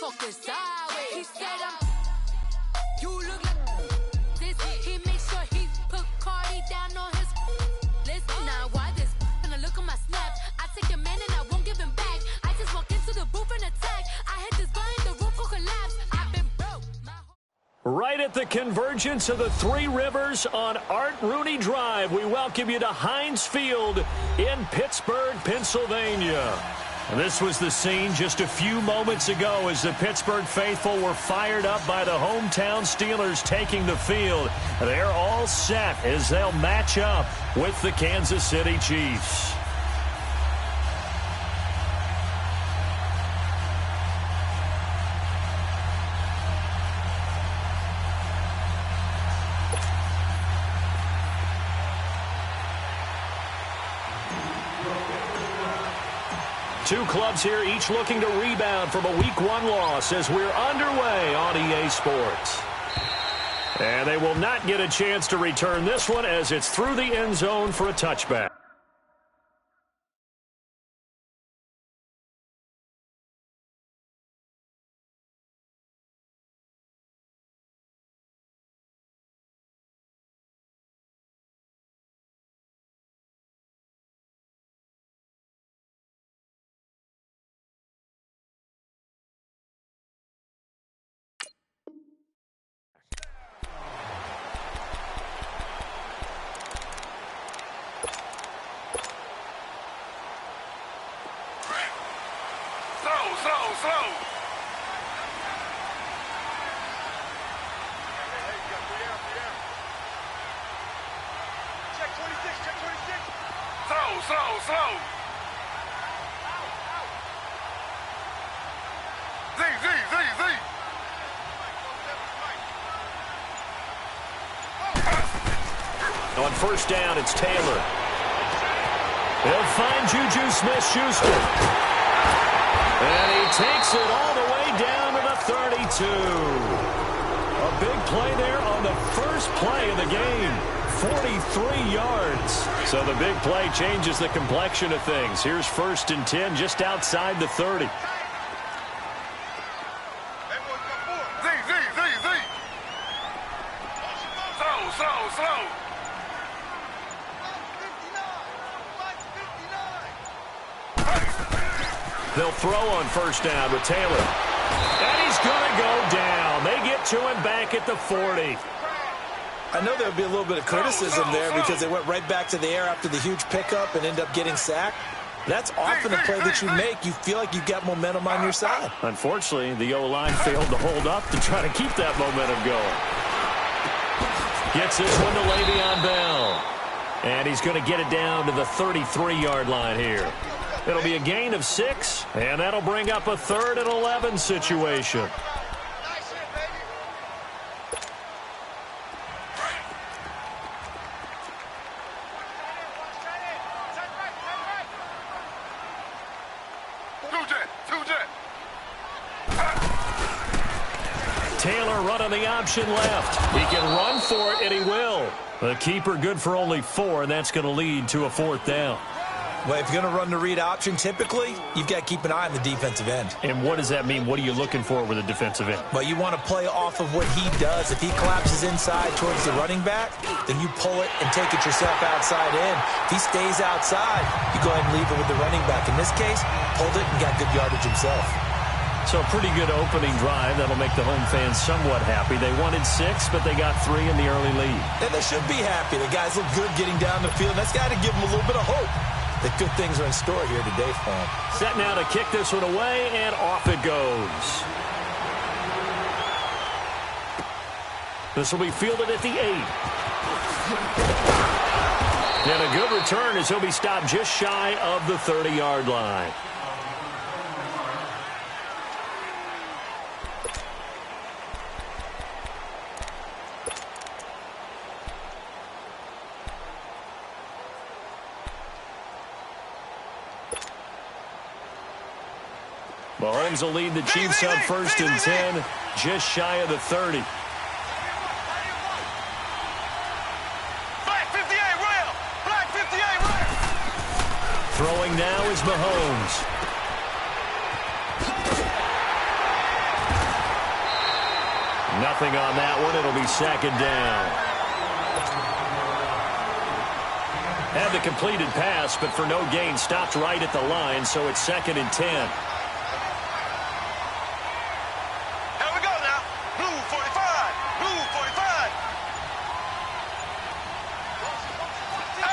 talking sideways. He said you look like this. He make sure he put Cardi down on his list. Now why this? Gonna look at my snap. I take your man and I won't give him back. I just walk into the booth and attack. I hit this button, the roof will collapse. I've been broke. Right at the convergence of the Three Rivers on Art Rooney Drive, we welcome you to Heinz Field in Pittsburgh, Pennsylvania. And this was the scene just a few moments ago as the Pittsburgh faithful were fired up by the hometown Steelers taking the field. They're all set as they'll match up with the Kansas City Chiefs. Two clubs here, each looking to rebound from a Week 1 loss as we're underway on EA Sports. And they will not get a chance to return this one as it's through the end zone for a touchback. Slow. Check 26. Slow. Z. On first down, it's Taylor. They'll find Juju Smith-Schuster. And he takes it all the way down to the 32. A big play there on the first play of the game. 43 yards. So the big play changes the complexion of things. Here's 1st and 10 just outside the 30. Z. Slow. They'll throw on first down with Taylor. And he's going to go down. They get to him back at the 40. I know there'll be a little bit of criticism there because they went right back to the air after the huge pickup and end up getting sacked. That's often a play that you make. You feel like you've got momentum on your side. Unfortunately, the O-line failed to hold up to try to keep that momentum going. Gets this one to Le'Veon Bell. And he's going to get it down to the 33-yard line here. It'll be a gain of 6, and that'll bring up a 3rd and 11 situation. Taylor running the option left. He can run for it, and he will. The keeper good for only 4, and that's going to lead to a 4th down. Well, if you're going to run the read option, typically, you've got to keep an eye on the defensive end. And what does that mean? What are you looking for with a defensive end? Well, you want to play off of what he does. If he collapses inside towards the running back, then you pull it and take it yourself outside in. If he stays outside, you go ahead and leave it with the running back. In this case, pulled it and got good yardage himself. So a pretty good opening drive. That'll make the home fans somewhat happy. They wanted 6, but they got 3 in the early lead. And they should be happy. The guys look good getting down the field. That's got to give them a little bit of hope that good things are in store here today for them. Set now to kick this one away, and off it goes. This will be fielded at the 8. And a good return as he'll be stopped just shy of the 30-yard line. Mahomes will lead the Chiefs up 1st and 10, just shy of the 30. Black 58, rail! Black 58, rail! Throwing now is Mahomes. nothing on that one. It'll be second down. Had the completed pass, but for no gain, stopped right at the line, so it's 2nd and 10. Here we go now. Blue 45. Blue 45.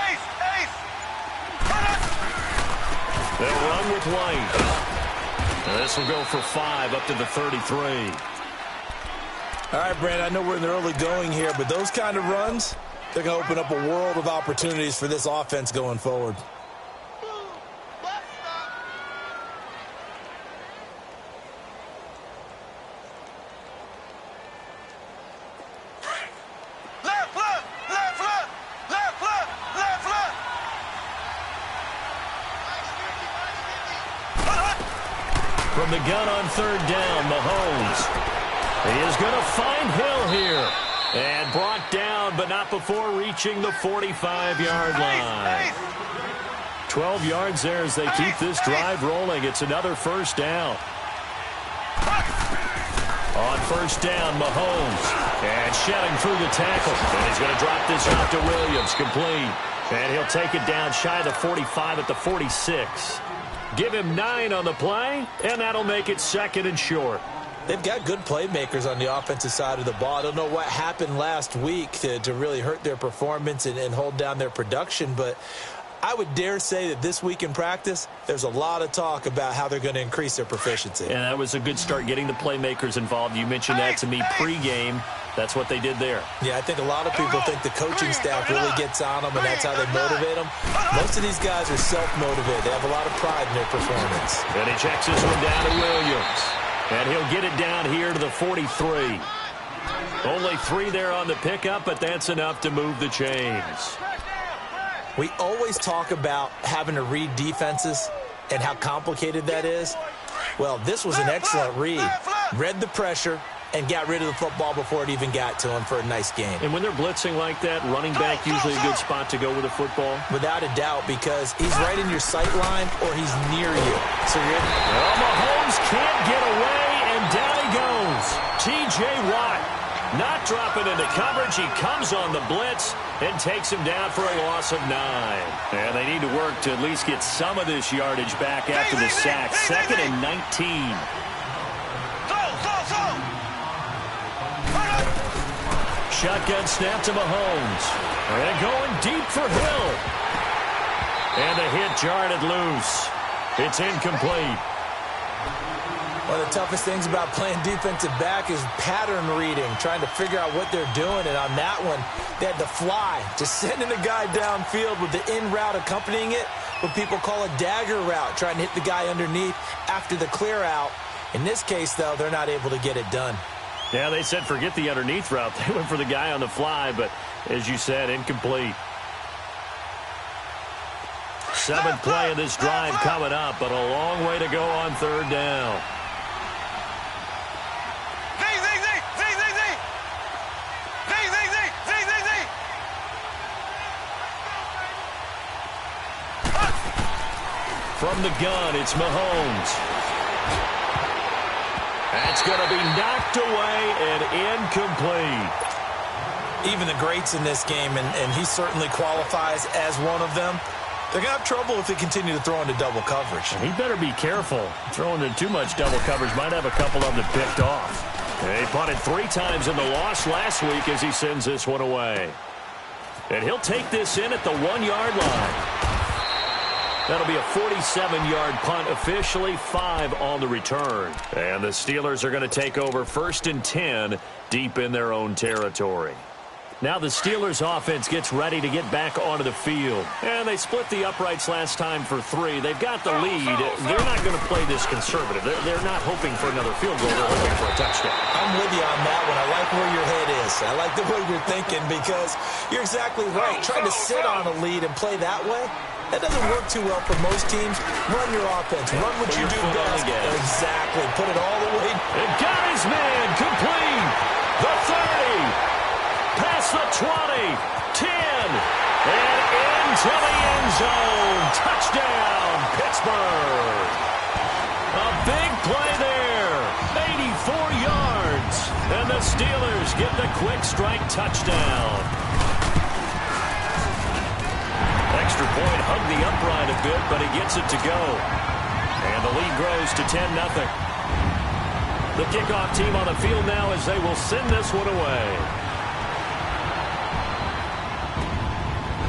Ace. Ace. They'll run with White. And this will go for 5 up to the 33. All right, Brandon, I know we're in the early going here, but those kind of runs, they're going to open up a world of opportunities for this offense going forward. Left, left, left, left, left, left, left, left. From the gun on 3rd down, Mahomes. He is going to find Hill here. And brought down, but not before reaching the 45-yard line. 12 yards there as they keep this drive rolling. It's another first down. On 1st down, Mahomes. And shedding through the tackle. And he's going to drop this off to Williams. Complete. And he'll take it down shy of the 45 at the 46. Give him 9 on the play, and that'll make it 2nd and short. They've got good playmakers on the offensive side of the ball. I don't know what happened last week to really hurt their performance and hold down their production, but I would dare say that this week in practice, there's a lot of talk about how they're going to increase their proficiency. And that was a good start, getting the playmakers involved. You mentioned that to me pregame. That's what they did there. Yeah, I think a lot of people think the coaching staff really gets on them, and that's how they motivate them. Most of these guys are self-motivated. They have a lot of pride in their performance. And he checks this one down to Williams. And he'll get it down here to the 43. Only 3 there on the pickup, but that's enough to move the chains. We always talk about having to read defenses and how complicated that is. Well, this was an excellent read. Read the pressure and got rid of the football before it even got to him for a nice game. And when they're blitzing like that, running back usually a good spot to go with the football? Without a doubt, because he's right in your sight line or he's near you. So you're in. Well, Mahomes can't get away, and down he goes. T.J. Watt not dropping into coverage. He comes on the blitz and takes him down for a loss of 9. And they need to work to at least get some of this yardage back after the sack. 2nd and 19. Shotgun snap to Mahomes. And going deep for Hill. And the hit jarred it loose. It's incomplete. One of the toughest things about playing defensive back is pattern reading, trying to figure out what they're doing. And on that one, they had the fly, just sending the guy downfield with the in route accompanying it, what people call a dagger route, trying to hit the guy underneath after the clear out. In this case, though, they're not able to get it done. Yeah, they said forget the underneath route. They went for the guy on the fly, but as you said, incomplete. 7th play of this drive coming up, but a long way to go on 3rd down. From the gun, it's Mahomes. That's going to be knocked away and incomplete. Even the greats in this game, and he certainly qualifies as one of them, they're going to have trouble if they continue to throw into double coverage. He better be careful. Throwing into too much double coverage might have a couple of them picked off. He punted 3 times in the loss last week as he sends this one away. And he'll take this in at the 1-yard line. That'll be a 47-yard punt, officially 5 on the return. And the Steelers are going to take over 1st and 10 deep in their own territory. Now the Steelers offense gets ready to get back onto the field. And they split the uprights last time for 3. They've got the lead. They're not going to play this conservative. They're not hoping for another field goal. They're hoping for a touchdown. I'm with you on that one. I like where your head is. I like the way you're thinking because you're exactly right. Trying to sit on a lead and play that way, that doesn't work too well for most teams. Run your offense. Run what you do best. Exactly. Put it all the way. And got his man complete. The 30. Past the 20. 10. And into the end zone. Touchdown, Pittsburgh. A big play there. 84 yards. And the Steelers get the quick strike touchdown. Extra point hugged the upright a bit, but he gets it to go. And the lead grows to 10-0. The kickoff team on the field now as they will send this one away.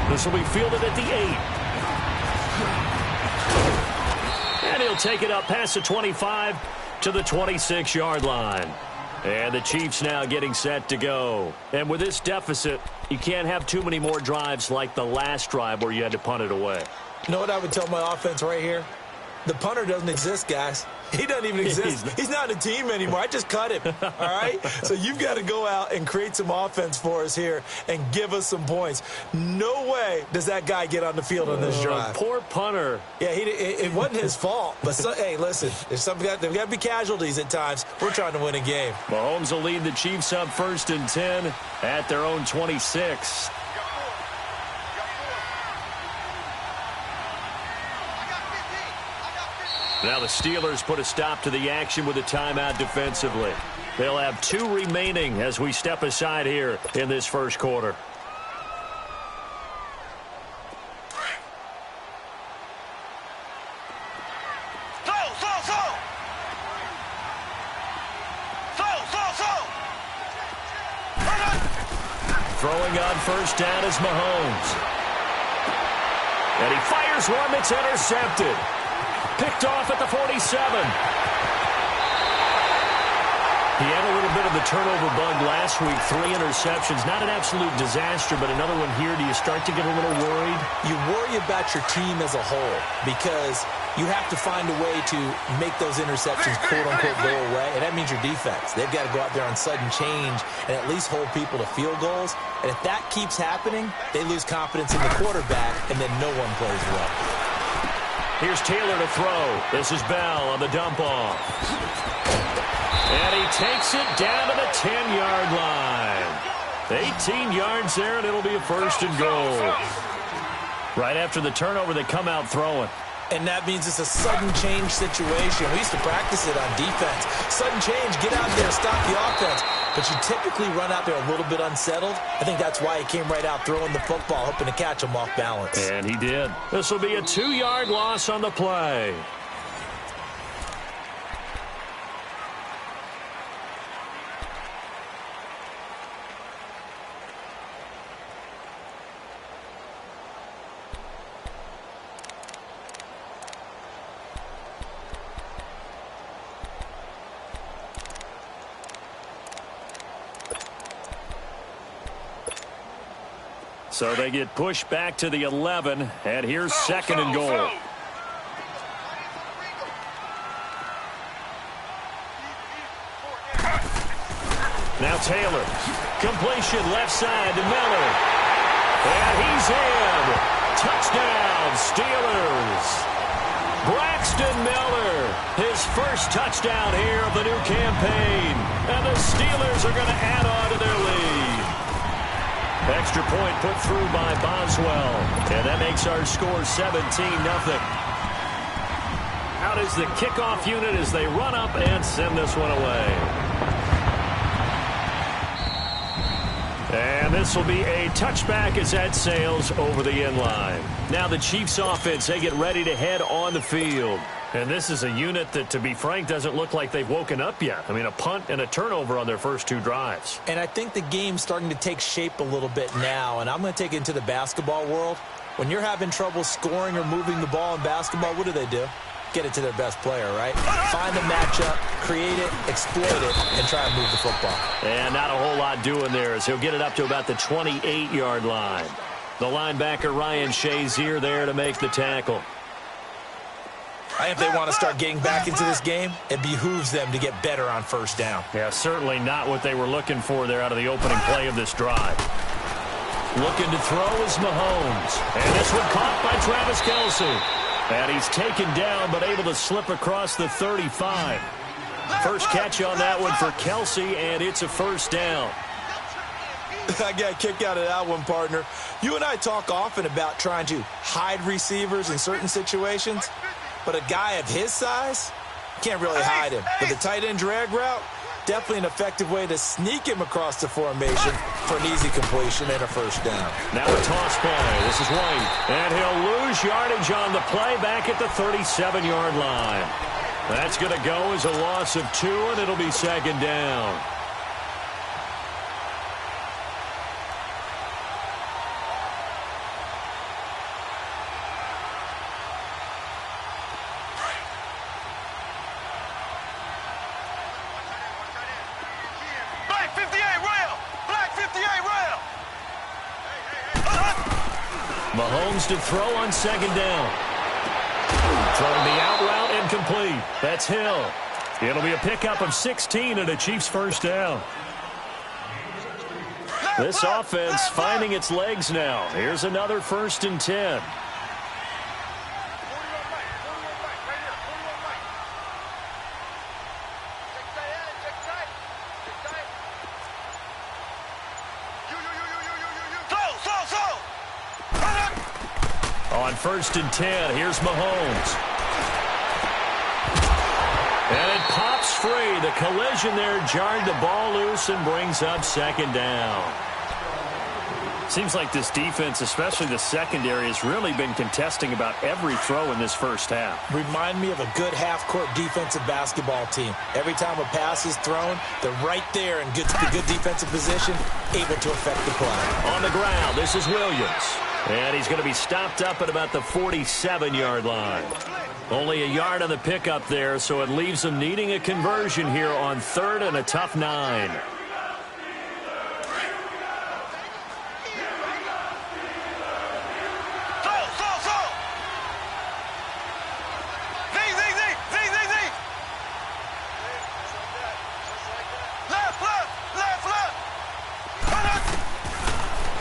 This will be fielded at the 8. And he'll take it up past the 25 to the 26-yard line. And the Chiefs now getting set to go. And with this deficit, you can't have too many more drives like the last drive where you had to punt it away. You know what I would tell my offense right here? The punter doesn't exist, guys. He doesn't even exist. He's not a team anymore. I just cut him, all right? So you've got to go out and create some offense for us here and give us some points. No way does that guy get on the field on this drive. Poor punter. Yeah, it wasn't his fault. But, hey, listen, there's got to be casualties at times. We're trying to win a game. Mahomes will lead the Chiefs up 1st and 10 at their own 26. Now the Steelers put a stop to the action with a timeout defensively. They'll have 2 remaining as we step aside here in this first quarter. Throwing on first down is Mahomes. And he fires one that's intercepted. Picked off at the 47. He had a little bit of the turnover bug last week. 3 interceptions. Not an absolute disaster, but another one here. Do you start to get a little worried? You worry about your team as a whole because you have to find a way to make those interceptions quote-unquote go away, and that means your defense. They've got to go out there on sudden change and at least hold people to field goals. And if that keeps happening, they lose confidence in the quarterback, and then no one plays well. Here's Taylor to throw. This is Bell on the dump off. And he takes it down to the 10-yard line. 18 yards there, and it'll be a 1st and goal. Right after the turnover, they come out throwing. And that means it's a sudden change situation. We used to practice it on defense. Sudden change, get out there, stop the offense. But you typically run out there a little bit unsettled. I think that's why he came right out throwing the football, hoping to catch him off balance. And he did. This will be a 2-yard loss on the play. So they get pushed back to the 11, and here's 2nd and goal. Now Taylor. Completion left side to Miller. And he's in. Touchdown, Steelers. Braxton Miller, his first touchdown here of the new campaign. And the Steelers are going to add on to their lead. Extra point put through by Boswell. And that makes our score 17-0. Out is the kickoff unit as they run up and send this one away. And this will be a touchback as that sails over the end line. Now the Chiefs offense, they get ready to head on the field. And this is a unit that, to be frank, doesn't look like they've woken up yet. I mean, a punt and a turnover on their first 2 drives. And I think the game's starting to take shape a little bit now. And I'm going to take it into the basketball world. When you're having trouble scoring or moving the ball in basketball, what do? Get it to their best player, right? Find the matchup, create it, exploit it, and try and move the football. And not a whole lot doing there as he'll get it up to about the 28-yard line. The linebacker, Ryan Shazier, there to make the tackle. I think if they want to start getting back into this game, it behooves them to get better on first down. Yeah, certainly not what they were looking for there out of the opening play of this drive. Looking to throw is Mahomes. And this one caught by Travis Kelce. And he's taken down, but able to slip across the 35. First catch on that one for Kelce, and it's a first down. I got a kick out of that one, partner. You and I talk often about trying to hide receivers in certain situations, but a guy of his size can't really hide him. But the tight end drag route, Definitely an effective way to sneak him across the formation for an easy completion and a first down. Now a toss play. This is White. And he'll lose yardage on the play back at the 37-yard line. That's going to go as a loss of 2, and it'll be second down. Mahomes to throw on second down. Throwing the out route incomplete. That's Hill. It'll be a pickup of 16 and a Chiefs first down. This offense finding its legs now. Here's another 1st and 10. On 1st and 10, here's Mahomes. And it pops free. The collision there jarred the ball loose and brings up second down. Seems like this defense, especially the secondary, has really been contesting about every throw in this first half. Remind me of a good half-court defensive basketball team. Every time a pass is thrown, they're right there in good defensive position, able to affect the play. On the ground, this is Williams. And he's going to be stopped up at about the 47-yard line. Only a yard on the pickup there, so it leaves him needing a conversion here on 3rd and a tough 9.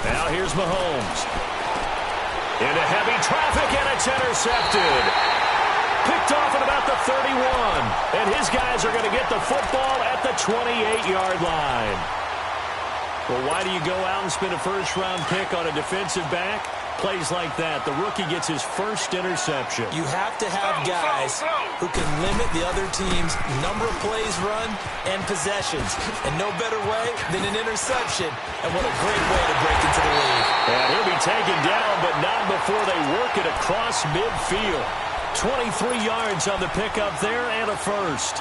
Now here's Mahomes. Into heavy traffic, and it's intercepted. Picked off at about the 31. And his guys are going to get the football at the 28-yard line. Well, why do you go out and spend a first-round pick on a defensive back? Plays like that. The rookie gets his first interception. You have to have guys who can limit the other team's number of plays run and possessions. And no better way than an interception. And what a great way to break into the lead. And he'll be taken down, but not before they work it across midfield. 23 yards on the pickup there and a first.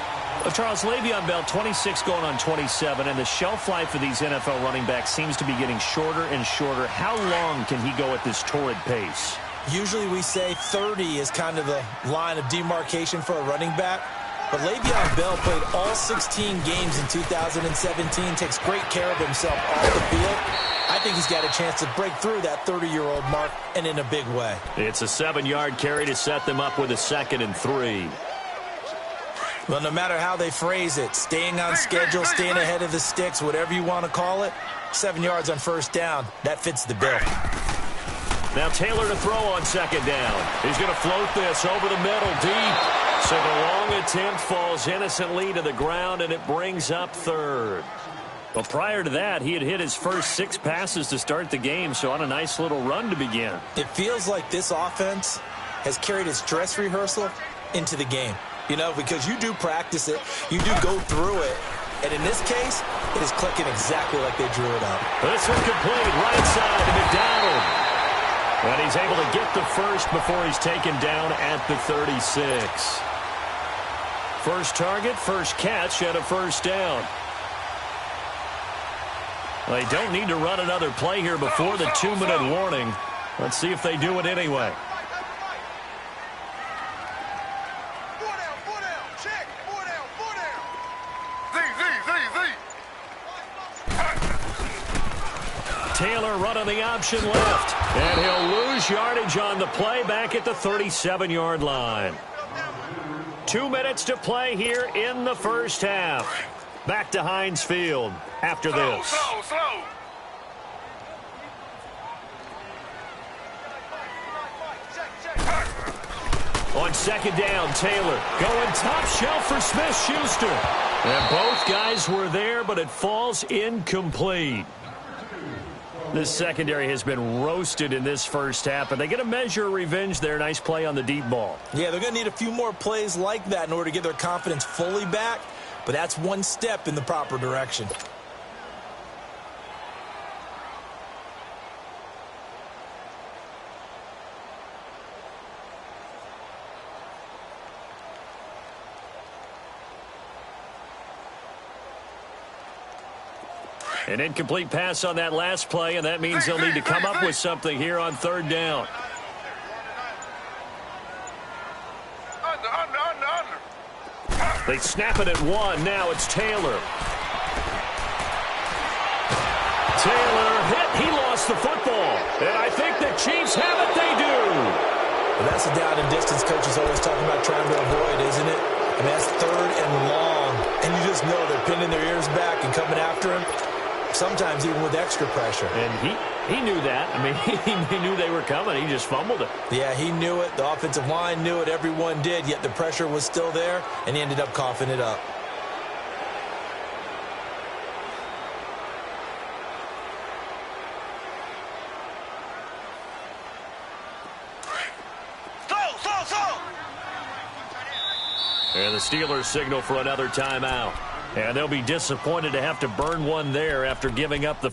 Charles, Le'Veon Bell, 26 going on 27, and the shelf life of these NFL running backs seems to be getting shorter and shorter. How long can he go at this torrid pace? Usually we say 30 is kind of the line of demarcation for a running back. But Le'Veon Bell played all 16 games in 2017, takes great care of himself off the field. I think he's got a chance to break through that 30-year-old mark, and in a big way. It's a 7-yard carry to set them up with a 2nd and 3. Well, no matter how they phrase it, staying on schedule, staying ahead of the sticks, whatever you want to call it, 7 yards on first down, that fits the bill. Now Taylor to throw on second down. He's going to float this over the middle deep. So the long attempt falls innocently to the ground, and it brings up 3rd. Well, prior to that, he had hit his first 6 passes to start the game, so on a nice little run to begin. It feels like this offense has carried its dress rehearsal into the game. You know, because you do practice it, you do go through it, and in this case, it is clicking exactly like they drew it up. This one complete, right side to McDonald. And he's able to get the first before he's taken down at the 36. First target, first catch, and a first down. They don't need to run another play here before the 2-minute warning. Let's see if they do it anyway. Taylor running the option left. And he'll lose yardage on the play back at the 37-yard line. 2 minutes to play here in the first half. Back to Heinz Field after this. Slow. On second down, Taylor going top shelf for Smith-Schuster. And both guys were there, but it falls incomplete. This secondary has been roasted in this first half, and they get a measure of revenge there. Nice play on the deep ball. Yeah, they're going to need a few more plays like that in order to get their confidence fully back. but that's one step in the proper direction. An incomplete pass on that last play, and that means they'll need to come up with something here on third down. They snap it at one. Now it's Taylor. Taylor hit. He lost the football. And I think the Chiefs have it. They do. Well, that's a down and distance coaches always talking about trying to avoid, isn't it? I mean, that's third and long. And you just know they're pinning their ears back and coming after him. Sometimes even with extra pressure. And he knew that. I mean, he knew they were coming. He just fumbled it. Yeah, he knew it. The offensive line knew it. Everyone did. Yet the pressure was still there, and he ended up coughing it up. And the Steelers signal for another timeout. And they'll be disappointed to have to burn one there after giving up the